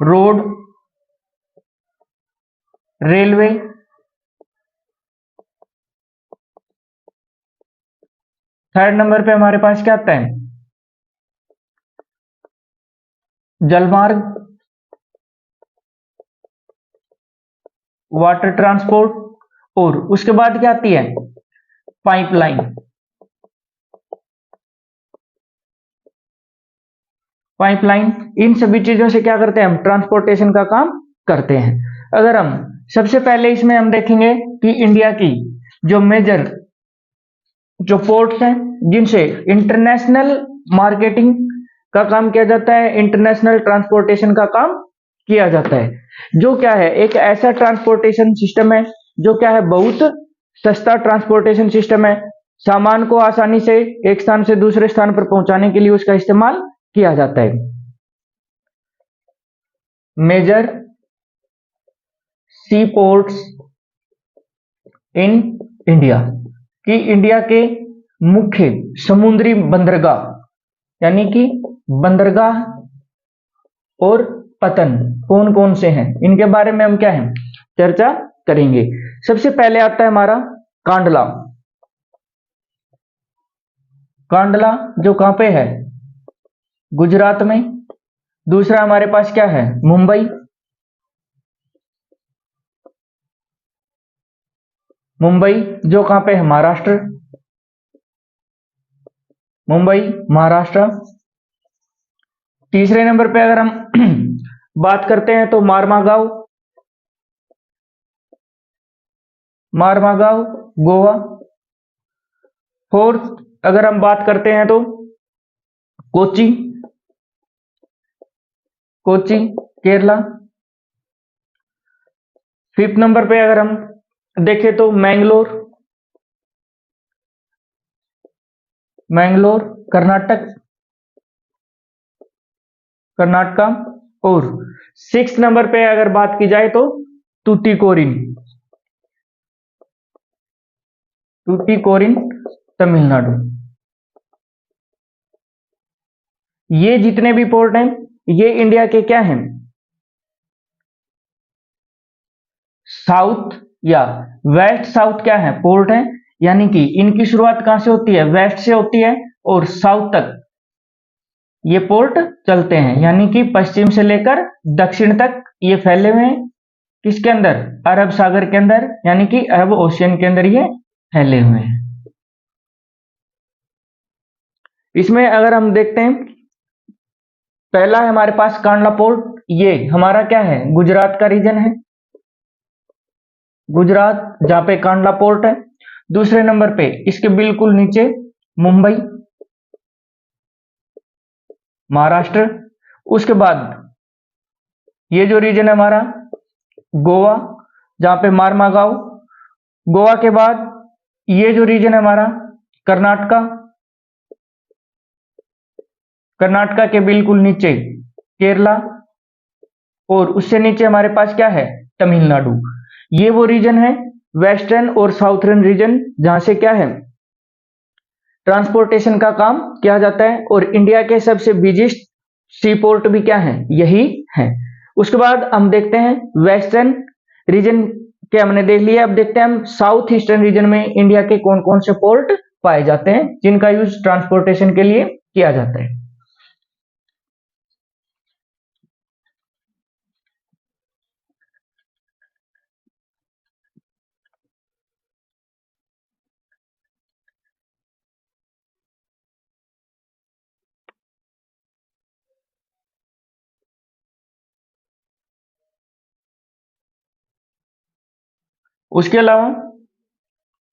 रोड, रेलवे, थर्ड नंबर पे हमारे पास क्या आता है, जलमार्ग, वाटर ट्रांसपोर्ट, और उसके बाद क्या आती है, पाइपलाइन। पाइपलाइन, इन सभी चीजों से क्या करते हैं, हम ट्रांसपोर्टेशन का काम करते हैं। अगर हम सबसे पहले इसमें हम देखेंगे कि इंडिया की जो मेजर जो पोर्ट्स हैं जिनसे इंटरनेशनल मार्केटिंग का काम किया जाता है, इंटरनेशनल ट्रांसपोर्टेशन का काम किया जाता है। जो क्या है, एक ऐसा ट्रांसपोर्टेशन सिस्टम है जो क्या है, बहुत सस्ता ट्रांसपोर्टेशन सिस्टम है। सामान को आसानी से एक स्थान से दूसरे स्थान पर पहुंचाने के लिए उसका इस्तेमाल किया जाता है। Major sea ports in India, कि इंडिया के मुख्य समुद्री बंदरगाह, यानी कि बंदरगाह और पतन कौन कौन से हैं, इनके बारे में हम क्या है, चर्चा करेंगे। सबसे पहले आता है हमारा कांडला। कांडला जो कहां पे है, गुजरात में। दूसरा हमारे पास क्या है, मुंबई। मुंबई जो कहां पे है, महाराष्ट्र। मुंबई महाराष्ट्र। तीसरे नंबर पे अगर हम बात करते हैं तो मारमागांव। मारमागांव गोवा। फोर्थ अगर हम बात करते हैं तो कोची। कोची केरला। फिफ्थ नंबर पे अगर हम देखें तो मैंगलोर। मैंगलोर कर्नाटक, कर्नाटका। और सिक्स नंबर पे अगर बात की जाए तो तूतीकोरिन। तूतीकोरिन तमिलनाडु। ये जितने भी पोर्ट हैं ये इंडिया के क्या हैं, साउथ या वेस्ट साउथ क्या है, पोर्ट है। यानी कि इनकी शुरुआत कहां से होती है, वेस्ट से होती है और साउथ तक ये पोर्ट चलते हैं। यानी कि पश्चिम से लेकर दक्षिण तक ये फैले हुए हैं, किसके अंदर, अरब सागर के अंदर, यानी कि अरब ओशियन के अंदर ये फैले हुए हैं। इसमें अगर हम देखते हैं, पहला है हमारे पास कांडला पोर्ट, ये हमारा क्या है, गुजरात का रीजन है, गुजरात जहां पे कांडला पोर्ट है। दूसरे नंबर पे इसके बिल्कुल नीचे मुंबई महाराष्ट्र। उसके बाद ये जो रीजन है हमारा गोवा, जहां पे मारमागांव। गोवा के बाद ये जो रीजन है हमारा कर्नाटका। कर्नाटका के बिल्कुल नीचे केरला। और उससे नीचे हमारे पास क्या है, तमिलनाडु। ये वो रीजन है वेस्टर्न और साउथर्न रीजन जहां से क्या है, ट्रांसपोर्टेशन का काम किया जाता है। और इंडिया के सबसे बिगेस्ट सी पोर्ट भी क्या है, यही है। उसके बाद हम देखते हैं वेस्टर्न रीजन के हमने देख लिया। अब देखते हैं हम साउथ ईस्टर्न रीजन में इंडिया के कौन कौन से पोर्ट पाए जाते हैं जिनका यूज ट्रांसपोर्टेशन के लिए किया जाता है। उसके अलावा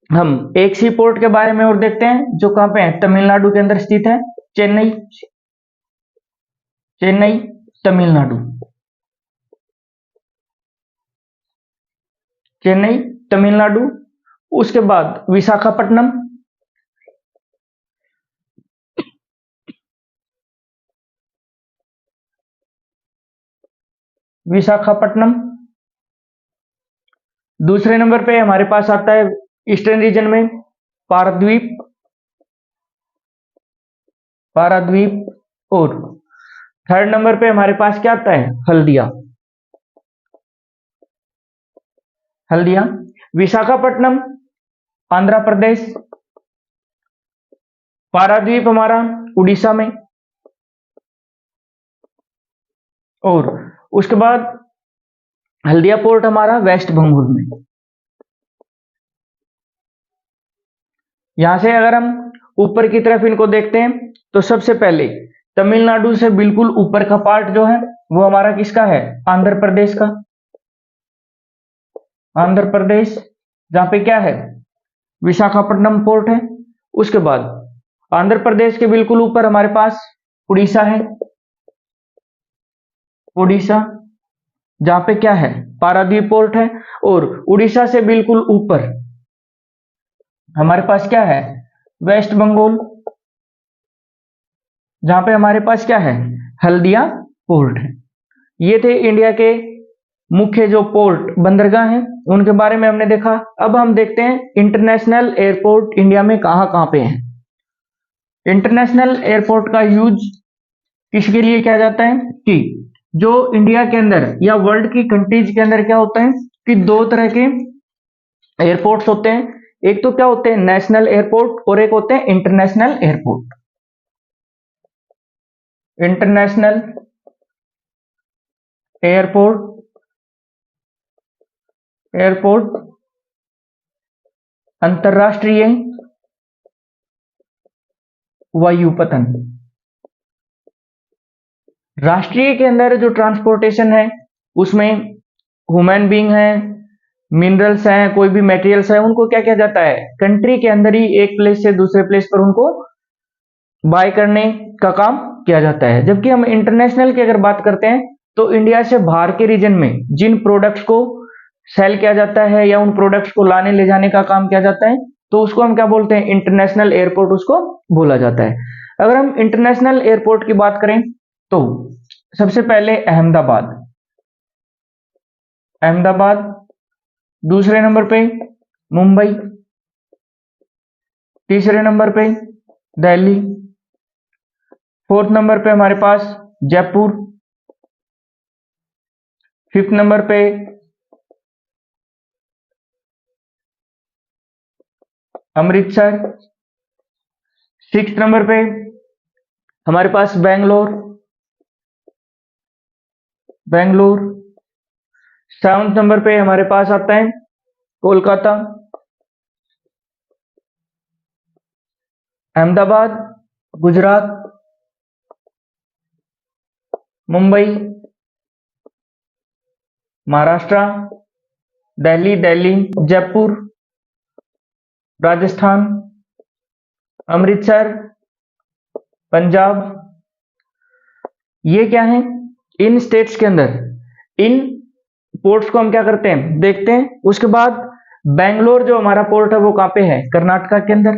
हम एक सी पोर्ट के बारे में और देखते हैं जो कहां पे है, तमिलनाडु के अंदर स्थित है, चेन्नई। चेन्नई तमिलनाडु। चेन्नई तमिलनाडु। उसके बाद विशाखापट्टनम। विशाखापट्टनम। दूसरे नंबर पे हमारे पास आता है ईस्टर्न रीजन में पाराद्वीप। पाराद्वीप। और थर्ड नंबर पे हमारे पास क्या आता है, हल्दिया। हल्दिया विशाखापट्टनम आंध्र प्रदेश। पाराद्वीप हमारा उड़ीसा में। और उसके बाद हल्दिया पोर्ट हमारा वेस्ट बंगाल में। यहां से अगर हम ऊपर की तरफ इनको देखते हैं तो सबसे पहले तमिलनाडु से बिल्कुल ऊपर का पार्ट जो है वो हमारा किसका है, आंध्र प्रदेश का। आंध्र प्रदेश जहां पे क्या है, विशाखापट्टनम पोर्ट है। उसके बाद आंध्र प्रदेश के बिल्कुल ऊपर हमारे पास उड़ीसा है। उड़ीसा। जहां पे क्या है, पारादीप पोर्ट है। और उड़ीसा से बिल्कुल ऊपर हमारे पास क्या है, वेस्ट बंगाल, जहां पे हमारे पास क्या है, हल्दिया पोर्ट है। ये थे इंडिया के मुख्य जो पोर्ट बंदरगाह हैं, उनके बारे में हमने देखा। अब हम देखते हैं इंटरनेशनल एयरपोर्ट इंडिया में कहां कहां पे है। इंटरनेशनल एयरपोर्ट का यूज किसके लिए किया जाता है कि जो इंडिया के अंदर या वर्ल्ड की कंट्रीज के अंदर क्या होता है कि दो तरह के एयरपोर्ट्स होते हैं। एक तो क्या होते हैं, नेशनल एयरपोर्ट, और एक होते हैं इंटरनेशनल एयरपोर्ट। इंटरनेशनल एयरपोर्ट अंतरराष्ट्रीय वायुपथन। राष्ट्रीय के अंदर जो ट्रांसपोर्टेशन है उसमें ह्यूमन बीइंग है, मिनरल्स हैं, कोई भी मटेरियल्स है, उनको क्या किया जाता है, कंट्री के अंदर ही एक प्लेस से दूसरे प्लेस पर उनको बाय करने का काम किया जाता है। जबकि हम इंटरनेशनल की अगर बात करते हैं तो इंडिया से बाहर के रीजन में जिन प्रोडक्ट्स को सेल किया जाता है या उन प्रोडक्ट्स को लाने ले जाने का काम किया जाता है, तो उसको हम क्या बोलते हैं, इंटरनेशनल एयरपोर्ट उसको बोला जाता है। अगर हम इंटरनेशनल एयरपोर्ट की बात करें तो सबसे पहले अहमदाबाद, दूसरे नंबर पे मुंबई, तीसरे नंबर पे दिल्ली, फोर्थ नंबर पे हमारे पास जयपुर, फिफ्थ नंबर पे अमृतसर, सिक्स्थ नंबर पे हमारे पास बेंगलोर, सेवंथ नंबर पे हमारे पास आता है कोलकाता। अहमदाबाद गुजरात, मुंबई महाराष्ट्र, दिल्ली जयपुर राजस्थान, अमृतसर पंजाब। ये क्या है, इन स्टेट्स के अंदर इन पोर्ट्स को हम क्या करते हैं, देखते हैं। उसके बाद बेंगलोर जो हमारा पोर्ट है वो कहां पे है, कर्नाटका के अंदर,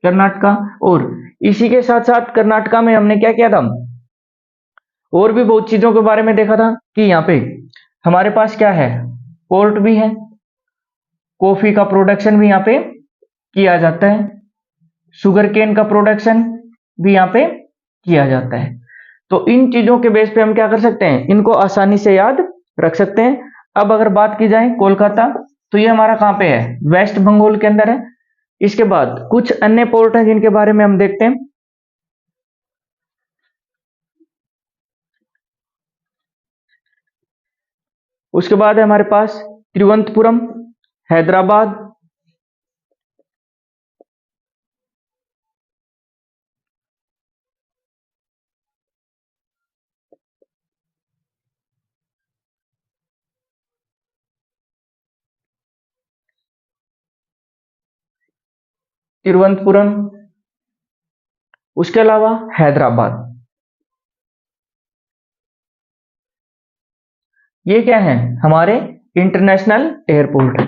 कर्नाटका। और इसी के साथ साथ कर्नाटका में हमने क्या किया था, और भी बहुत चीजों के बारे में देखा था कि यहाँ पे हमारे पास क्या है, पोर्ट भी है, कॉफी का प्रोडक्शन भी यहाँ पे किया जाता है, शुगर केन का प्रोडक्शन भी यहाँ पे किया जाता है। तो इन चीजों के बेस पे हम क्या कर सकते हैं, इनको आसानी से याद रख सकते हैं। अब अगर बात की जाए कोलकाता, तो ये हमारा कहां पे है, वेस्ट बंगाल के अंदर है। इसके बाद कुछ अन्य पोर्ट हैं जिनके बारे में हम देखते हैं। उसके बाद है हमारे पास तिरुवनंतपुरम, हैदराबाद, तिरुवनंतपुरम, उसके अलावा हैदराबाद। ये क्या है, हमारे इंटरनेशनल एयरपोर्ट है।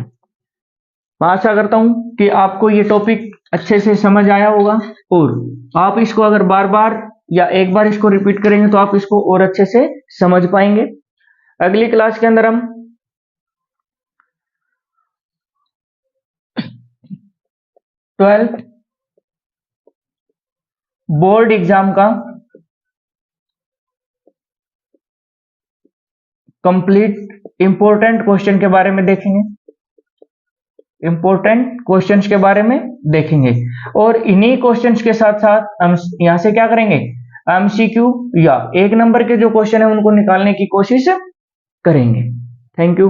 मैं आशा करता हूं कि आपको ये टॉपिक अच्छे से समझ आया होगा, और आप इसको अगर बार बार या एक बार इसको रिपीट करेंगे तो आप इसको और अच्छे से समझ पाएंगे। अगली क्लास के अंदर हम 12th बोर्ड एग्जाम का कंप्लीट इंपॉर्टेंट क्वेश्चन के बारे में देखेंगे, इंपॉर्टेंट क्वेश्चंस के बारे में देखेंगे। और इन्हीं क्वेश्चंस के साथ साथ हम यहां से क्या करेंगे, एमसीक्यू या एक नंबर के जो क्वेश्चन है उनको निकालने की कोशिश करेंगे। Thank you.